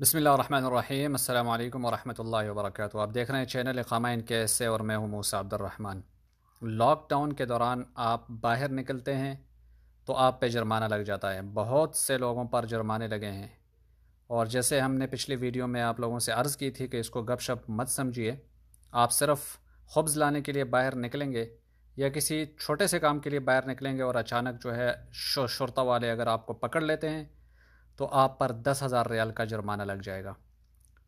बिस्मिल्लाहिर्रहमानिर्रहीम अस्सलामु अलैकुम वरहमतुल्लाहि वबरकातुहू। आप देख रहे हैं चैनल इक़ामा इन कैसे और मैं हूं मूसा अब्दुर्रहमान। लॉकडाउन के दौरान आप बाहर निकलते हैं तो आप पे जुर्माना लग जाता है। बहुत से लोगों पर जुर्माने लगे हैं और जैसे हमने पिछली वीडियो में आप लोगों से अर्ज़ की थी कि इसको गपशप मत समझिए। आप सिर्फ़ ख़ुब्ज़ लाने के लिए बाहर निकलेंगे या किसी छोटे से काम के लिए बाहर निकलेंगे और अचानक जो है शुर्ता वाले अगर आपको पकड़ लेते हैं तो आप पर 10,000 रियाल का जुर्माना लग जाएगा।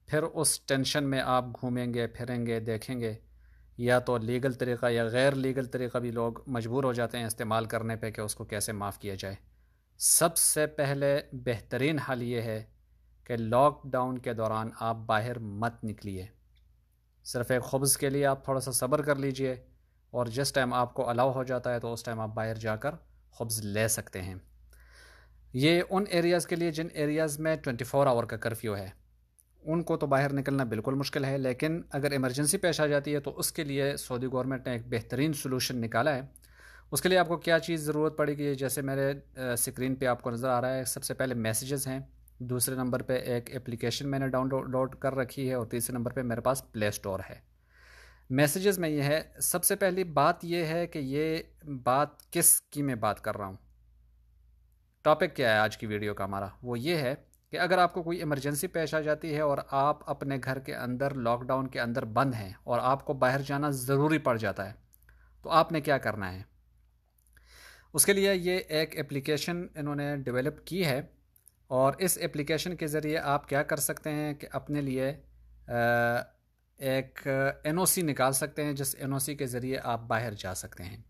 फिर उस टेंशन में आप घूमेंगे फिरेंगे देखेंगे, या तो लीगल तरीक़ा या गैर लीगल तरीक़ा भी लोग मजबूर हो जाते हैं इस्तेमाल करने पे कि उसको कैसे माफ़ किया जाए। सबसे पहले बेहतरीन हल ये है कि लॉकडाउन के दौरान आप बाहर मत निकलिए। सिर्फ़ एक ख़ुब्ज़ के लिए आप थोड़ा सा सब्र कर लीजिए और जिस टाइम आपको अलाउ हो जाता है तो उस टाइम आप बाहर जाकर ख़ुब्ज़ ले सकते हैं। ये उन एरियाज़ के लिए जिन एरियाज़ में 24 आवर का कर्फ्यू है, उनको तो बाहर निकलना बिल्कुल मुश्किल है, लेकिन अगर इमरजेंसी पेश आ जाती है तो उसके लिए सऊदी गवर्नमेंट ने एक बेहतरीन सॉल्यूशन निकाला है। उसके लिए आपको क्या चीज़ ज़रूरत पड़ेगी, जैसे मेरे स्क्रीन पे आपको नज़र आ रहा है। सबसे पहले मैसेजेस हैं, दूसरे नंबर पे एक एप्लीकेशन मैंने डाउनलोड कर रखी है और तीसरे नंबर पे मेरे पास प्ले स्टोर है। मैसेजेस में ये है, सबसे पहली बात ये है कि ये बात किस की मैं बात कर रहा हूँ। टॉपिक क्या है आज की वीडियो का हमारा, वो ये है कि अगर आपको कोई इमरजेंसी पेश आ जाती है और आप अपने घर के अंदर लॉकडाउन के अंदर बंद हैं और आपको बाहर जाना ज़रूरी पड़ जाता है, तो आपने क्या करना है। उसके लिए ये एक एप्लीकेशन इन्होंने डेवलप की है और इस एप्लीकेशन के ज़रिए आप क्या कर सकते हैं कि अपने लिए एक एनओसी निकाल सकते हैं, जिस एनओसी के ज़रिए आप बाहर जा सकते हैं।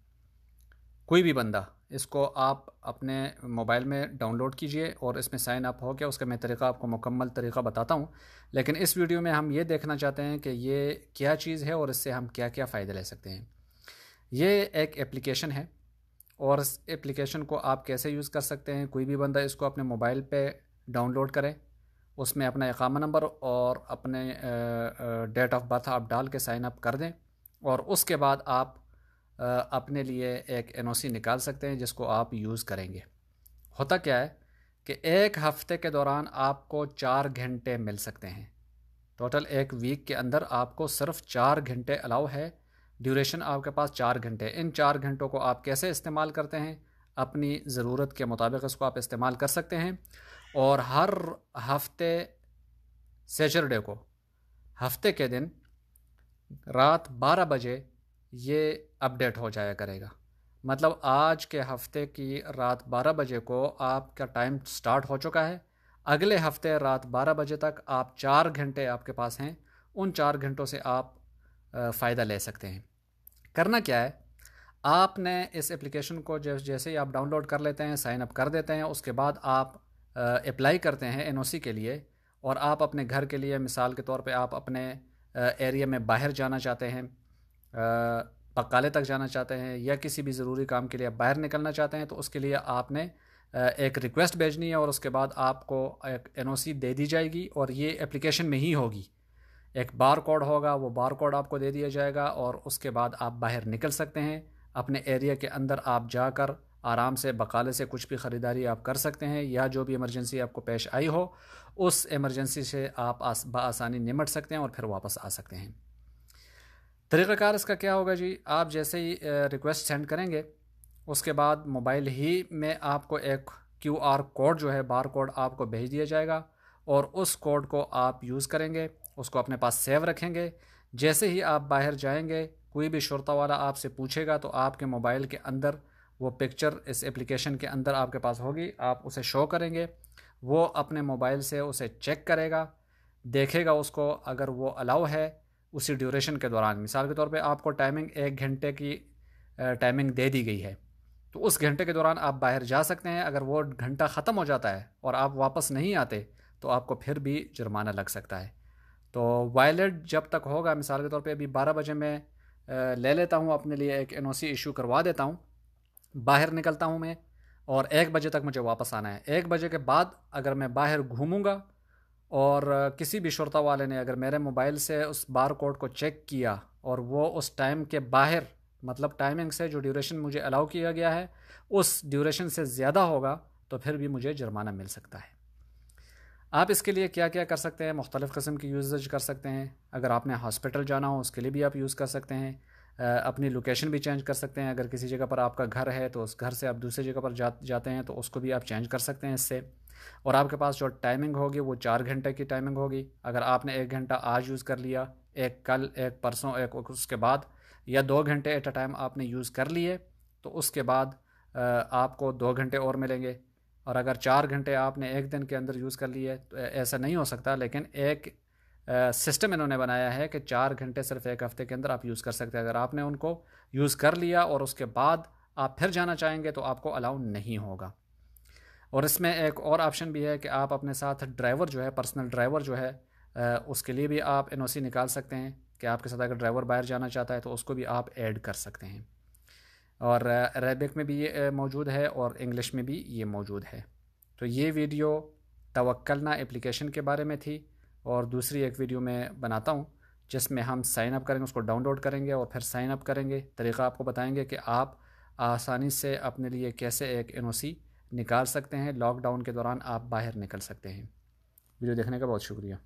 कोई भी बंदा, इसको आप अपने मोबाइल में डाउनलोड कीजिए और इसमें साइन अप हो गया। उसका मैं तरीका आपको मुकम्मल तरीका बताता हूँ, लेकिन इस वीडियो में हम ये देखना चाहते हैं कि ये क्या चीज़ है और इससे हम क्या क्या फ़ायदे ले सकते हैं। ये एक एप्लीकेशन है और इस एप्लीकेशन को आप कैसे यूज़ कर सकते हैं। कोई भी बंदा इसको अपने मोबाइल पे डाउनलोड करे, उसमें अपना इकामा नंबर और अपने डेट ऑफ बर्थ आप डाल के साइन अप कर दें और उसके बाद आप अपने लिए एक एनओसी निकाल सकते हैं जिसको आप यूज़ करेंगे। होता क्या है कि एक हफ़्ते के दौरान आपको 4 घंटे मिल सकते हैं। टोटल एक वीक के अंदर आपको सिर्फ 4 घंटे अलाउ है। ड्यूरेशन आपके पास 4 घंटे। इन 4 घंटों को आप कैसे इस्तेमाल करते हैं, अपनी ज़रूरत के मुताबिक इसको आप इस्तेमाल कर सकते हैं। और हर हफ्ते सैटरडे को, हफ्ते के दिन रात 12 बजे ये अपडेट हो जाया करेगा। मतलब आज के हफ्ते की रात 12 बजे को आपका टाइम स्टार्ट हो चुका है। अगले हफ्ते रात 12 बजे तक आप 4 घंटे आपके पास हैं। उन 4 घंटों से आप फ़ायदा ले सकते हैं। करना क्या है, आपने इस एप्लीकेशन को जैसे ही आप डाउनलोड कर लेते हैं, साइन अप कर देते हैं, उसके बाद आप अप्लाई करते हैं एनओसी के लिए और आप अपने घर के लिए, मिसाल के तौर पे आप अपने एरिया में बाहर जाना चाहते हैं, बकाले तक जाना चाहते हैं या किसी भी ज़रूरी काम के लिए आप बाहर निकलना चाहते हैं, तो उसके लिए आपने एक रिक्वेस्ट भेजनी है और उसके बाद आपको एक एनओसी दे दी जाएगी और ये एप्लीकेशन में ही होगी। एक बार कोड होगा, वो बार कोड आपको दे दिया जाएगा और उसके बाद आप बाहर निकल सकते हैं। अपने एरिया के अंदर आप जाकर आराम से बकाले से कुछ भी ख़रीदारी आप कर सकते हैं या जो भी इमरजेंसी आपको पेश आई हो उस इमरजेंसी से आप बआसानी निमट सकते हैं और फिर वापस आ सकते हैं। तरीक़ाकार इसका क्या होगा जी, आप जैसे ही रिक्वेस्ट सेंड करेंगे उसके बाद मोबाइल ही में आपको एक QR कोड जो है, बार कोड आपको भेज दिया जाएगा और उस कोड को आप यूज़ करेंगे, उसको अपने पास सेव रखेंगे। जैसे ही आप बाहर जाएंगे, कोई भी शुर्ता वाला आपसे पूछेगा तो आपके मोबाइल के अंदर वो पिक्चर इस एप्लीकेशन के अंदर आपके पास होगी, आप उसे शो करेंगे। वो अपने मोबाइल से उसे चेक करेगा, देखेगा उसको, अगर वो अलाउ है उसी ड्यूरेशन के दौरान, मिसाल के तौर पे आपको टाइमिंग 1 घंटे की टाइमिंग दे दी गई है, तो उस घंटे के दौरान आप बाहर जा सकते हैं। अगर वो घंटा ख़त्म हो जाता है और आप वापस नहीं आते तो आपको फिर भी जुर्माना लग सकता है। तो वायलेट जब तक होगा, मिसाल के तौर पे अभी 12 बजे मैं ले लेता हूँ अपने लिए एक एनओसी इशू करवा देता हूँ, बाहर निकलता हूँ मैं और 1 बजे तक मुझे वापस आना है। 1 बजे के बाद अगर मैं बाहर घूमूंगा और किसी भी शुर्ता वाले ने अगर मेरे मोबाइल से उस बार कोड को चेक किया और वो उस टाइम के बाहर, मतलब टाइमिंग से जो ड्यूरेशन मुझे अलाउ किया गया है उस ड्यूरेशन से ज़्यादा होगा, तो फिर भी मुझे जुर्माना मिल सकता है। आप इसके लिए क्या क्या कर सकते हैं, मुख्तलिफ़ किस्म की यूजेज कर सकते हैं। अगर आपने हॉस्पिटल जाना हो उसके लिए भी आप यूज़ कर सकते हैं। अपनी लोकेशन भी चेंज कर सकते हैं। अगर किसी जगह पर आपका घर है तो उस घर से आप दूसरी जगह पर जाते हैं तो उसको भी आप चेंज कर सकते हैं इससे। और आपके पास जो टाइमिंग होगी वो 4 घंटे की टाइमिंग होगी। अगर आपने 1 घंटा आज यूज़ कर लिया, एक कल, एक परसों, एक उसके बाद, या 2 घंटे एट अ टाइम आपने यूज़ कर लिए, तो उसके बाद आपको 2 घंटे और मिलेंगे। और अगर 4 घंटे आपने एक दिन के अंदर यूज़ कर लिए तो ऐसा नहीं हो सकता, लेकिन एक सिस्टम इन्होंने बनाया है कि 4 घंटे सिर्फ एक हफ्ते के अंदर आप यूज़ कर सकते हैं। अगर आपने उनको यूज़ कर लिया और उसके बाद आप फिर जाना चाहेंगे तो आपको अलाउ नहीं होगा। और इसमें एक और ऑप्शन भी है कि आप अपने साथ ड्राइवर जो है, पर्सनल ड्राइवर जो है, उसके लिए भी आप एनओसी निकाल सकते हैं कि आपके साथ अगर ड्राइवर बाहर जाना चाहता है तो उसको भी आप ऐड कर सकते हैं। और अरेबिक में भी ये मौजूद है और इंग्लिश में भी ये मौजूद है। तो ये वीडियो तवक्कलना एप्लीकेशन के बारे में थी। और दूसरी एक वीडियो मैं बनाता हूँ जिसमें हम साइन अप करेंगे, उसको डाउनलोड करेंगे और फिर साइन अप करेंगे। तरीक़ा आपको बताएंगे कि आप आसानी से अपने लिए कैसे एक एनओसी निकाल सकते हैं। लॉकडाउन के दौरान आप बाहर निकल सकते हैं। वीडियो देखने का बहुत शुक्रिया।